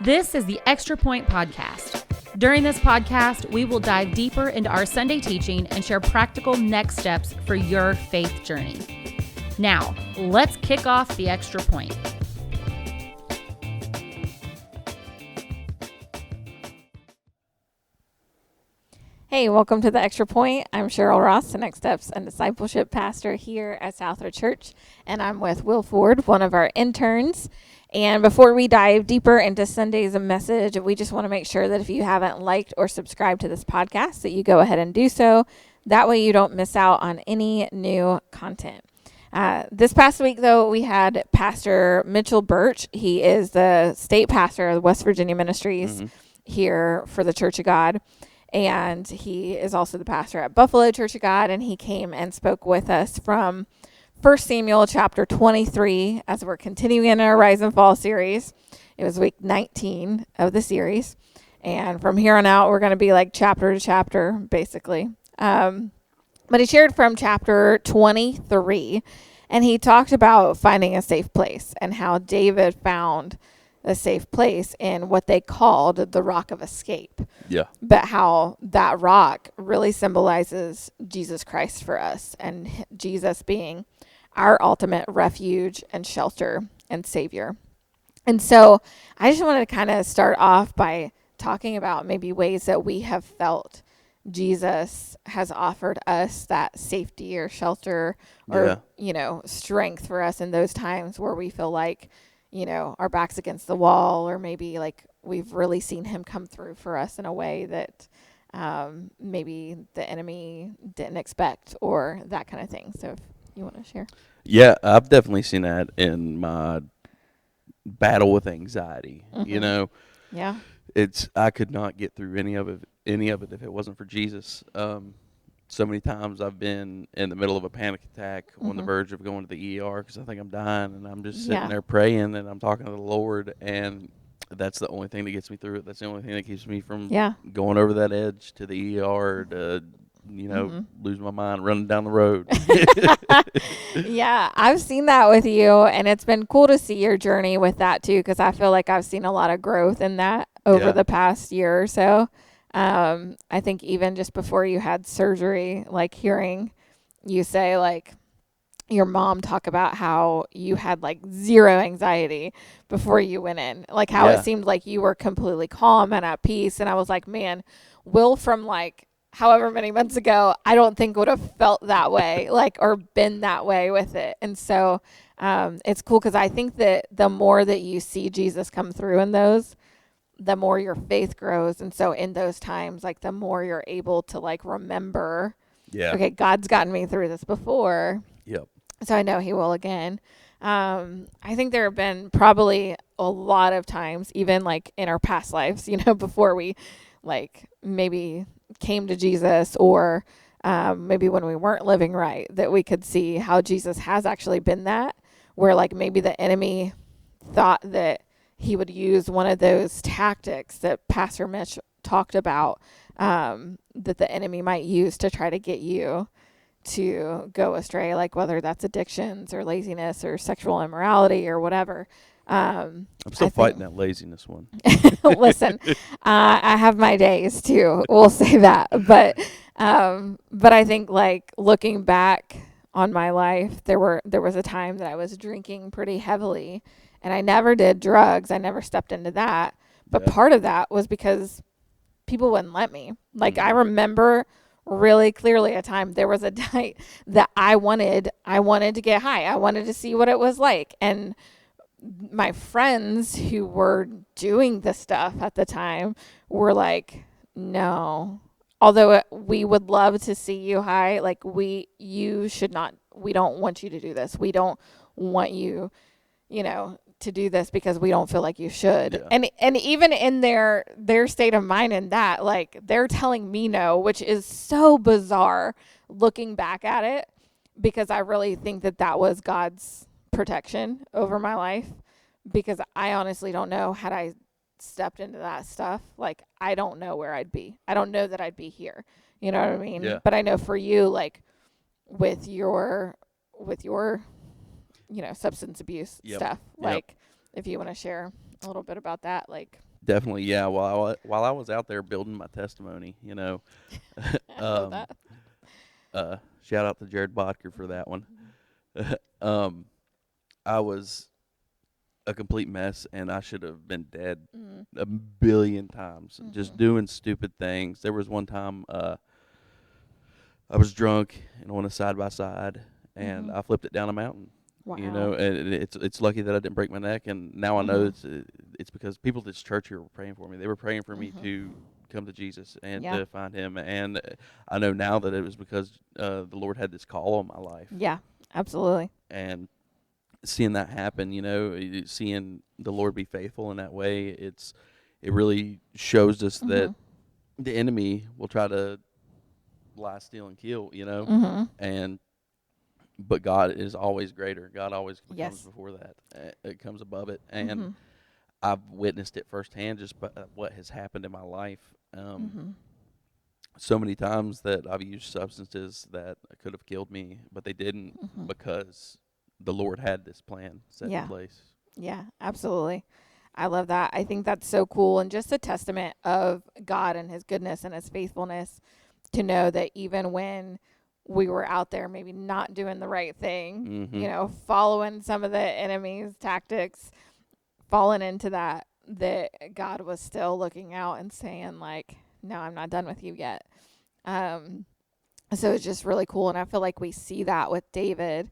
This is the Extra Point Podcast. During this podcast, we will dive deeper into our Sunday teaching and share practical next steps for your faith journey. Now, let's kick off the Extra Point. Hey, welcome to the Extra Point. I'm Cheryl Ross, the Next Steps and Discipleship Pastor here at Southwood Church, and I'm with Will Ford, one of our interns. And before we dive deeper into Sunday's message, we just want to make sure that if you haven't liked or subscribed to this podcast, that you go ahead and do so. That way you don't miss out on any new content. This past week, though, we had Pastor Mitchell Birch. He is the state pastor of the West Virginia Ministries here for the Church of God. And he is also the pastor at Buffalo Church of God. And he came and spoke with us from 1 Samuel chapter 23 as we're continuing in our Rise and Fall series. It was week 19 of the series. And from here on out, we're going to be like chapter to chapter, basically. But he shared from chapter 23, and he talked about finding a safe place and how David found a safe place in what they called the rock of escape. Yeah. But how that rock really symbolizes Jesus Christ for us, and Jesus being our ultimate refuge and shelter and savior. And so I just wanted to kind of start off by talking about maybe ways that we have felt Jesus has offered us that safety or shelter or, strength for us in those times where we feel like, our back's against the wall, or maybe like we've really seen him come through for us in a way that maybe the enemy didn't expect, or that kind of thing. So if you want to share. Yeah, I've definitely seen that in my battle with anxiety. Yeah. I could not get through any of it if it wasn't for Jesus. So many times I've been in the middle of a panic attack on the verge of going to the ER because I think I'm dying, and I'm just sitting there praying, and I'm talking to the Lord, and that's the only thing that gets me through it. That's the only thing that keeps me from going over that edge to the ER to, lose my mind running down the road. Yeah, I've seen that with you, and it's been cool to see your journey with that too, because I feel like I've seen a lot of growth in that over the past year or so. I think even just before you had surgery, like hearing you say like your mom talk about how you had like zero anxiety before you went in, like how it seemed like you were completely calm and at peace. And I was like, man, Will from like however many months ago, I don't think would have felt that way, like, or been that way with it. And so, it's cool because I think that the more that you see Jesus come through in those, the more your faith grows. And so in those times, like the more you're able to like remember, okay, God's gotten me through this before. Yep. So I know he will again. I think there have been probably a lot of times, even like in our past lives, before we like maybe came to Jesus, or maybe when we weren't living right, that we could see how Jesus has actually been that, where like maybe the enemy thought that he would use one of those tactics that Pastor Mitch talked about, that the enemy might use to try to get you to go astray, like whether that's addictions or laziness or sexual immorality or whatever. I'm still fighting that laziness one. Listen, I have my days too. We'll say that. But I think like looking back on my life, there was a time that I was drinking pretty heavily. And I never did drugs. I never stepped into that. But part of that was because people wouldn't let me. Like I remember really clearly a time there was a night that I wanted to get high. I wanted to see what it was like. And my friends who were doing the stuff at the time were like, no. Although we would love to see you high, like you should not. We don't want you to do this. We don't want you, to do this because we don't feel like you should. Yeah. And even in their state of mind in that, like they're telling me no, which is so bizarre looking back at it, because I really think that was God's protection over my life, because I honestly don't know, had I stepped into that stuff, like I don't know where I'd be. I don't know that I'd be here. You know what I mean? Yeah. But I know for you, like with your substance abuse stuff, like if you want to share a little bit about that? Like, Definitely, yeah. While I was out there building my testimony, I love um, that. shout out to Jared Bodker for that one. um, I was a complete mess, and I should have been dead Mm-hmm. a billion times, just Mm-hmm. doing stupid things. There was one time I was drunk and on a side by side, and Mm-hmm. I flipped it down a mountain. Wow. And it's lucky that I didn't break my neck, and now I know Mm-hmm. it's because people at this church here were praying for me. They were praying for me Mm-hmm. to come to Jesus and Yeah. to find Him, and I know now that it was because the Lord had this call on my life, Yeah. Absolutely. and seeing that happen, seeing the Lord be faithful in that way, it really shows us Mm-hmm. that the enemy will try to lie, steal, and kill, Mm-hmm. and but God is always greater. God always comes Yes. before that. It comes above it, Mm-hmm. and I've witnessed it firsthand just by what has happened in my life. Mm-hmm. So many times that I've used substances that could have killed me, but they didn't Mm-hmm. because the Lord had this plan set in Yeah. place. Yeah. Absolutely. I love that. I think that's so cool, and just a testament of God and His goodness and His faithfulness to know that even when we were out there maybe not doing the right thing, Mm-hmm. following some of the enemy's tactics, falling into that God was still looking out and saying, like, no, I'm not done with you yet. Um, so it's just really cool. And I feel like we see that with David.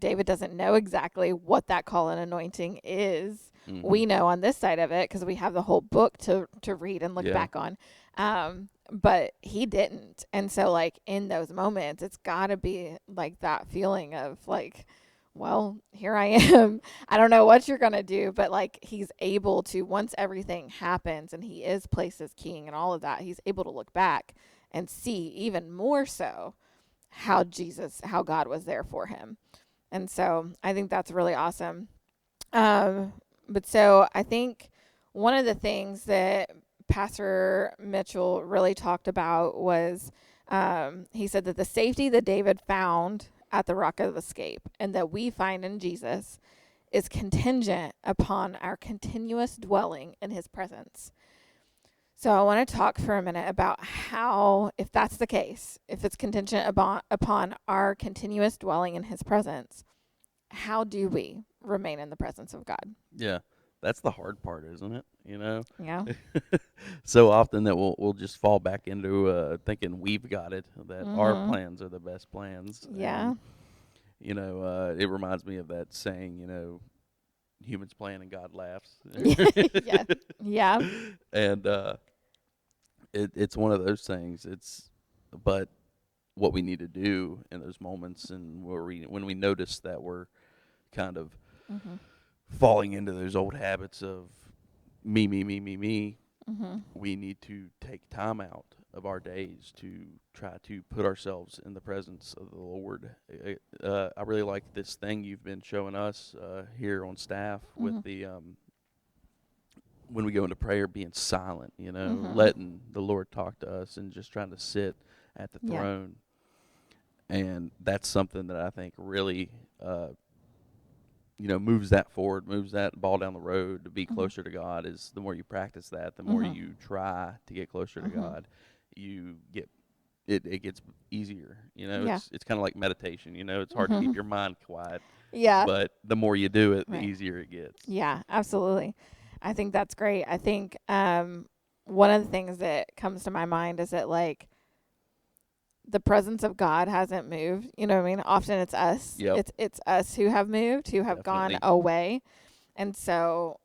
David doesn't know exactly what that call and anointing is. Mm-hmm. We know on this side of it because we have the whole book to read and look Yeah. back on. But he didn't. And so, like, in those moments, it's got to be like that feeling of like, well, here I am. I don't know what you're going to do, but like he's able to, once everything happens and he is placed as king and all of that, he's able to look back and see even more so how God was there for him. And so I think that's really awesome. But so I think one of the things that Pastor Mitchell really talked about was he said that the safety that David found at the Rock of Escape and that we find in Jesus is contingent upon our continuous dwelling in His presence. So I want to talk for a minute about how, if that's the case, if it's contingent upon our continuous dwelling in His presence, how do we remain in the presence of God? Yeah. That's the hard part, isn't it? Yeah. So often that we'll just fall back into thinking we've got it, that our Mm-hmm. plans are the best plans. Yeah. And, it reminds me of that saying, humans plan and God laughs. Yeah. Yeah. And it's one of those things. But what we need to do in those moments, and when we notice that we're kind of Mm-hmm. falling into those old habits of me, me, me, me, me, Mm-hmm. we need to take time out of our days to try to put ourselves in the presence of the Lord. I really like this thing you've been showing us here on staff with Mm-hmm. the when we go into prayer, being silent, Mm-hmm. letting the Lord talk to us and just trying to sit at the Yeah. throne. And that's something that I think really moves that forward, moves that ball down the road to be Mm-hmm. closer to God. Is the more you practice that, the more Mm-hmm. you try to get closer to Mm-hmm. God, you get it gets easier. Yeah. It's kind of like meditation. It's hard to Mm-hmm. keep your mind quiet, Yeah. but the more you do it, the Right. easier it gets. Yeah, absolutely. I think that's great. I think one of the things that comes to my mind is that, like, the presence of God hasn't moved. You know what I mean? Often it's us. Yep. It's us who have moved, who have gone Definitely. away. And so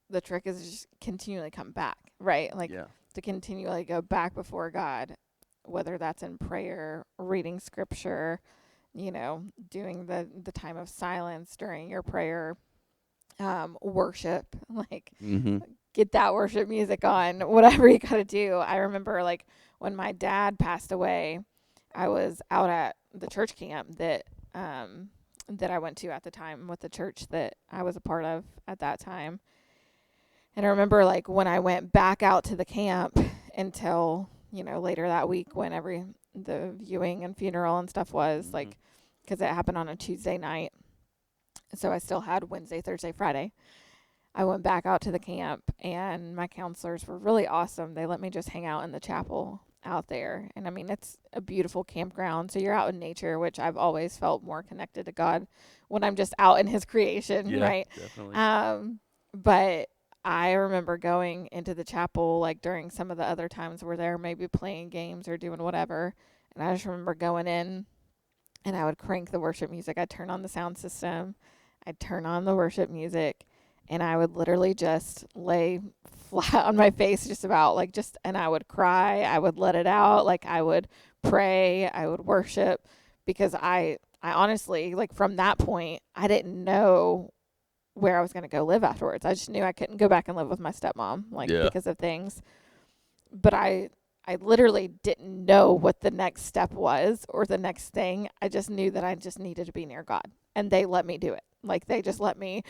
the trick is just continually come back, right? Like Yeah. to continually go back before God, whether that's in prayer, reading scripture, doing the time of silence during your prayer, worship, like Mm-hmm. get that worship music on, whatever you got to do. I remember, like, when my dad passed away, I was out at the church camp that I went to at the time with the church that I was a part of at that time. And I remember, like, when I went back out to the camp until, later that week when the viewing and funeral and stuff was, Mm-hmm. like, because it happened on a Tuesday night. So I still had Wednesday, Thursday, Friday. I went back out to the camp, and my counselors were really awesome. They let me just hang out in the chapel out there. And I mean, it's a beautiful campground. So you're out in nature, which I've always felt more connected to God when I'm just out in his creation, Yeah, right? definitely. But I remember going into the chapel like during some of the other times we're there, maybe playing games or doing whatever. And I just remember going in, and I would crank the worship music. I'd turn on the sound system. I'd turn on the worship music, and I would literally just lay flat on my face and I would cry. I would let it out. Like, I would pray. I would worship, because I honestly, like, from that point, I didn't know where I was going to go live afterwards. I just knew I couldn't go back and live with my stepmom, like, Yeah. because of things. But I literally didn't know what the next step was or the next thing. I just knew that I just needed to be near God, and they let me do it. Like, they just let me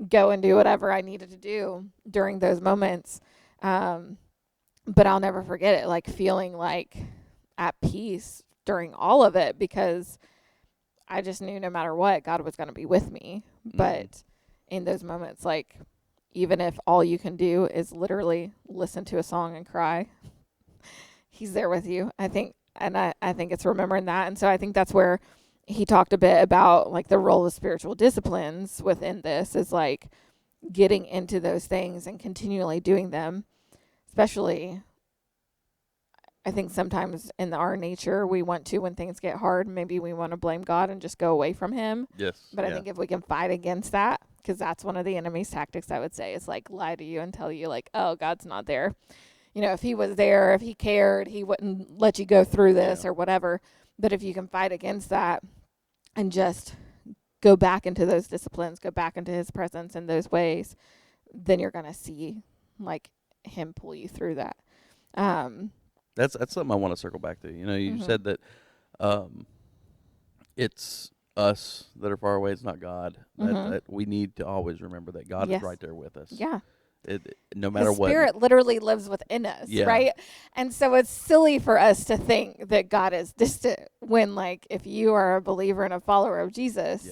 go and do whatever I needed to do during those moments. But I'll never forget it, like, feeling like at peace during all of it, because I just knew no matter what, God was going to be with me. But in those moments, like, even if all you can do is literally listen to a song and cry, he's there with you. I think it's remembering that. And so I think that's where he talked a bit about, like, the role of spiritual disciplines within this is, like, getting into those things and continually doing them. Especially, I think sometimes in our nature, we want to, when things get hard, maybe we want to blame God and just go away from him. Yes. But I think if we can fight against that, because that's one of the enemy's tactics, I would say, is, like, lie to you and tell you, like, oh, God's not there. You know, if he was there, if he cared, he wouldn't let you go through this or whatever. But if you can fight against that and just go back into those disciplines, go back into his presence in those ways, then you're going to see, like, him pull you through that. That's something I want to circle back to. You know, you said that it's us that are far away. It's not God. That we need to always remember that God is right there with us. Yeah. No matter His what. Spirit literally lives within us, right? And so it's silly for us to think that God is distant when, like, if you are a believer and a follower of Jesus,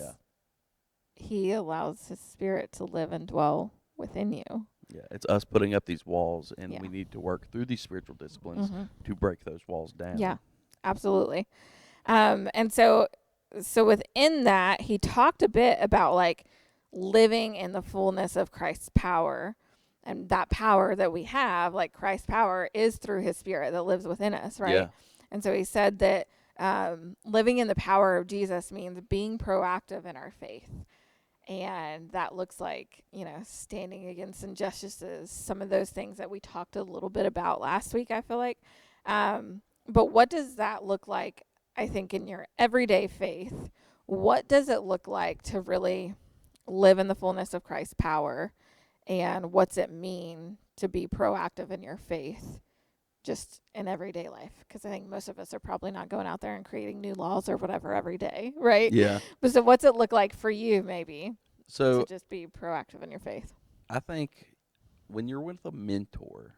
he allows his Spirit to live and dwell within you. Yeah, it's us putting up these walls, and we need to work through these spiritual disciplines to break those walls down. Yeah, absolutely. And so within that, he talked a bit about, like, living in the fullness of Christ's power. And that power that we have, like, Christ's power, is through his Spirit that lives within us, right? Yeah. And so he said that living in the power of Jesus means being proactive in our faith. And that looks like, you know, standing against injustices, some of those things that we talked a little bit about last week, I feel like. But what does that look like, I think, in your everyday faith? What does it look like to really live in the fullness of Christ's power? And what's it mean to be proactive in your faith just in everyday life? Because I think most of us are probably not going out there and creating new laws or whatever every day, right? Yeah. But so what's it look like for you, maybe, to just be proactive in your faith? I think when you're with a mentor,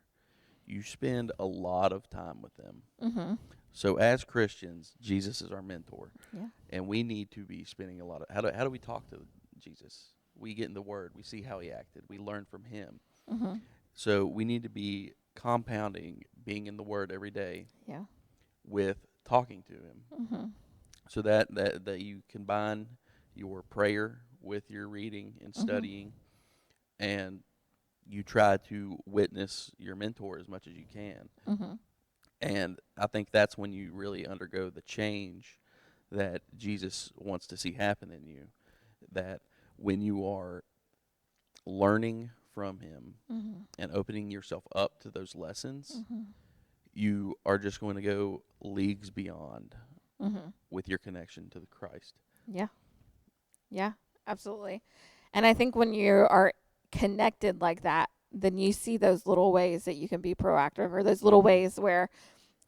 you spend a lot of time with them. Mm-hmm. So as Christians, Jesus is our mentor. Yeah. And we need to be spending a lot of how do we talk to Jesus? We get in the Word. We see how he acted. We learn from him. Mm-hmm. So we need to be compounding being in the Word every day with talking to him. Mm-hmm. So that you combine your prayer with your reading and studying, and you try to witness your mentor as much as you can. Mm-hmm. And I think that's when you really undergo the change that Jesus wants to see happen in you. That when you are learning from him and opening yourself up to those lessons, you are just going to go leagues beyond with your connection to the Christ. Yeah. Yeah, absolutely. And I think when you are connected like that, then you see those little ways that you can be proactive, or those little ways where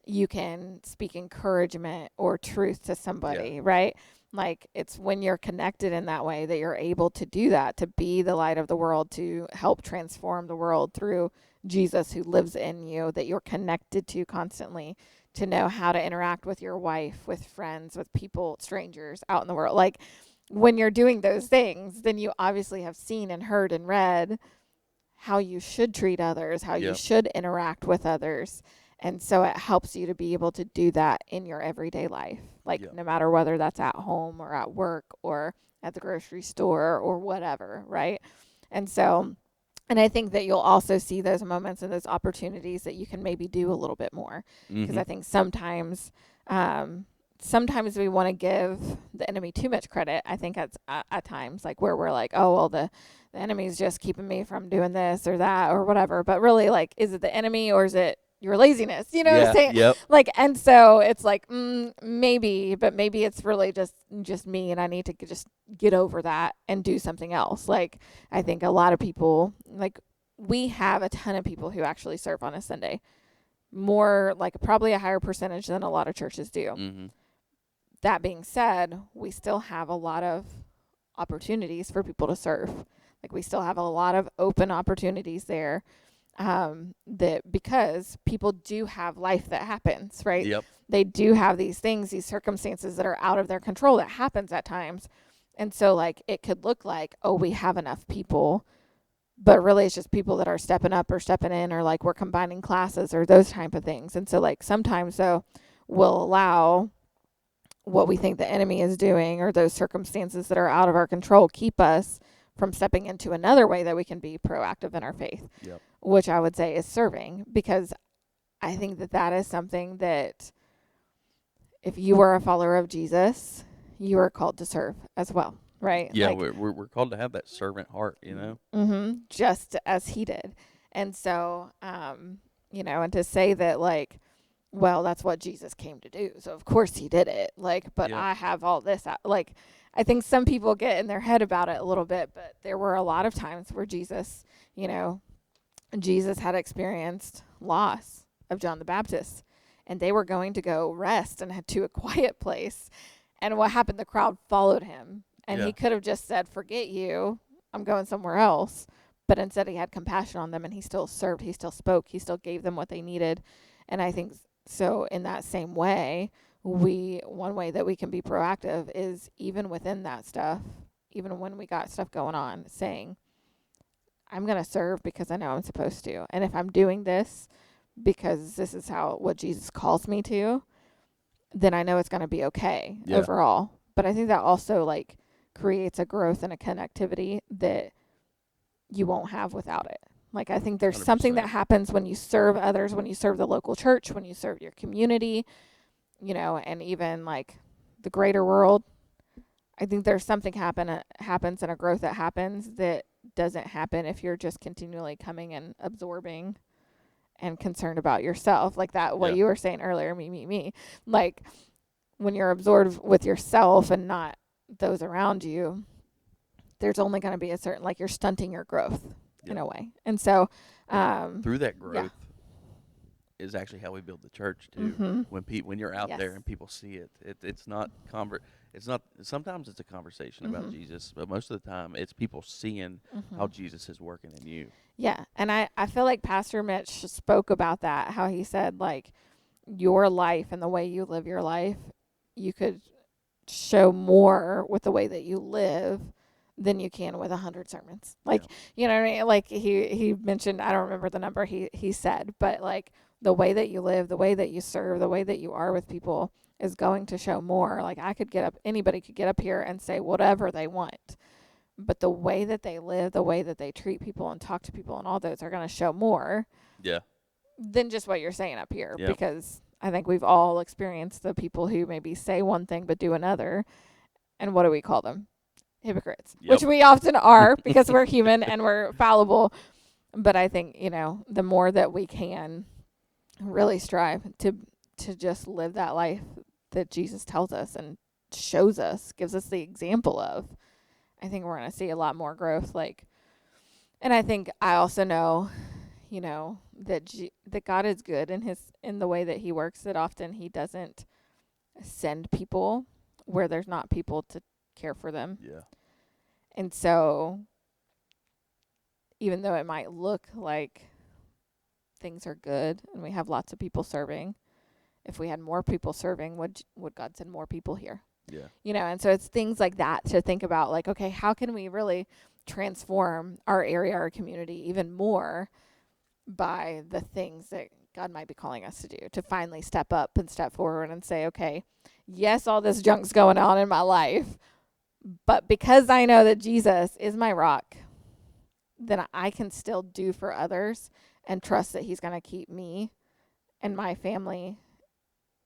you can speak encouragement or truth to somebody, right? Like, it's when you're connected in that way that you're able to do that, to be the light of the world, to help transform the world through Jesus who lives in you, that you're connected to constantly, to know how to interact with your wife, with friends, with people, strangers out in the world. Like, when you're doing those things, then you obviously have seen and heard and read how you should treat others, how you Yep. should interact with others. And so it helps you to be able to do that in your everyday life, like Yep. no matter whether that's at home or at work or at the grocery store or whatever, right? And so, and I think that you'll also see those moments and those opportunities that you can maybe do a little bit more. Because I think sometimes we want to give the enemy too much credit. I think at times, like where we're like, oh, well, the enemy's just keeping me from doing this or that or whatever. But really, like, is it the enemy or is it your laziness? You know what I'm saying? Yep. Like, and so it's like, maybe, but maybe it's really just me, and I need to just get over that and do something else. Like, I think a lot of people, like, we have a ton of people who actually serve on a Sunday. More, like, probably a higher percentage than a lot of churches do. Mm-hmm. That being said, we still have a lot of opportunities for people to serve. Like, we still have a lot of open opportunities there, that because people do have life that happens, right? Yep. They do have these things, these circumstances that are out of their control that happens at times. And so, like, it could look like, oh, we have enough people, but really it's just people that are stepping up or stepping in, or like we're combining classes or those type of things. And so, like, sometimes though we'll allow what we think the enemy is doing or those circumstances that are out of our control keep us from stepping into another way that we can be proactive in our faith, Yep. which I would say is serving, because I think that is something that if you are a follower of Jesus, you are called to serve as well, right? Yeah, Like, we're called to have that servant heart, you know. just as he did. And so, and to say that, like, well, that's what Jesus came to do, so of course he did it. Like, but Yeah. I have all this. Like, I think some people get in their head about it a little bit, but there were a lot of times where Jesus had experienced loss of John the Baptist, and they were going to go rest and head to a quiet place. And what happened? The crowd followed him, and Yeah. he could have just said, "Forget you, I'm going somewhere else." But instead, he had compassion on them, and he still served. He still spoke. He still gave them what they needed. And I think so. In that same way, one way that we can be proactive is even within that stuff, even when we got stuff going on, saying, I'm going to serve because I know I'm supposed to. And if I'm doing this because this is what Jesus calls me to, then I know it's going to be okay overall. But I think that also, like, creates a growth and a connectivity that you won't have without it. Like, I think there's 100%. something that happens when you serve others, when you serve the local church, when you serve your community, and even like the greater world. I think there's something happens and a growth that happens that doesn't happen if you're just continually coming and absorbing and concerned about yourself. Like that, what you were saying earlier, me. Like, when you're absorbed with yourself and not those around you, there's only going to be a certain, like, you're stunting your growth in a way. And so, through that growth is actually how we build the church too. When you're out there and people see it, it's not sometimes it's a conversation about Jesus, but most of the time it's people seeing how Jesus is working in you. Yeah. And I feel like Pastor Mitch spoke about that, how he said, like, your life and the way you live your life, you could show more with the way that you live than you can with 100 sermons. Like, you know what I mean? Like, he mentioned, I don't remember the number he said, but like the way that you live, the way that you serve, the way that you are with people is going to show more. Like, anybody could get up here and say whatever they want, but the way that they live, the way that they treat people and talk to people and all those are going to show more than just what you're saying up here. Because I think we've all experienced the people who maybe say one thing but do another. And what do we call them? Hypocrites, which we often are because we're human and we're fallible. But I think, the more that we can really strive to just live that life that Jesus tells us and shows us, gives us the example of, I think we're going to see a lot more growth. Like, and I think I also know, that God is good in the way that he works, that often he doesn't send people where there's not people to care for them. Yeah. And so, even though it might look like things are good and we have lots of people serving, if we had more people serving, would God send more people here? Yeah. And so it's things like that to think about, like, okay, how can we really transform our area, our community even more by the things that God might be calling us to do, to finally step up and step forward and say, okay, yes, all this junk's going on in my life, but because I know that Jesus is my rock, then I can still do for others and trust that he's going to keep me and my family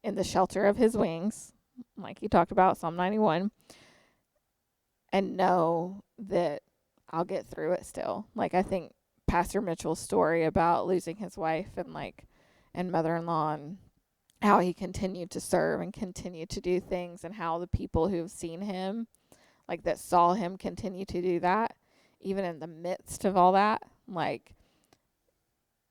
in the shelter of his wings, like he talked about, Psalm 91, and know that I'll get through it still. Like, I think Pastor Mitchell's story about losing his wife and mother-in-law, and how he continued to serve and continued to do things, and how the people who've seen him, like that saw him continue to do that, even in the midst of all that, like,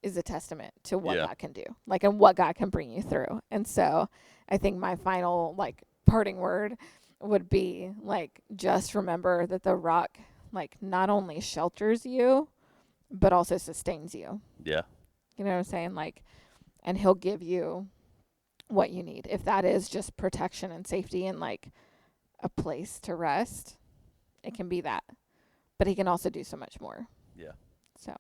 is a testament to what God can do, like, and what God can bring you through. And so I think my final, like, parting word would be, like, just remember that the rock, like, not only shelters you, but also sustains you. Yeah. You know what I'm saying? Like, and he'll give you what you need. If that is just protection and safety and, like, a place to rest, it can be that. But he can also do so much more. Yeah. So.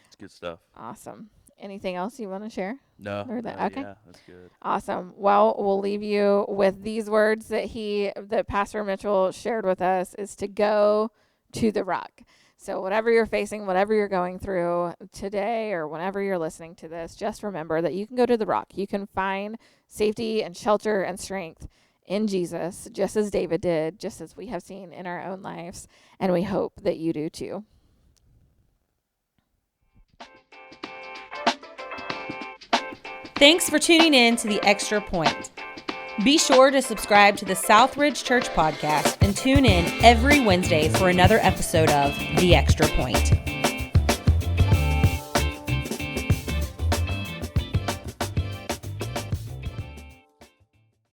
It's good stuff. Awesome. Anything else you want to share? No. Okay. Yeah, that's good. Awesome. Well, we'll leave you with these words that Pastor Mitchell shared with us, is to go to the rock. So whatever you're facing, whatever you're going through today, or whenever you're listening to this, just remember that you can go to the rock. You can find safety and shelter and strength in Jesus, just as David did, just as we have seen in our own lives. And we hope that you do too. Thanks for tuning in to The Extra Point. Be sure to subscribe to the Southridge Church podcast and tune in every Wednesday for another episode of The Extra Point.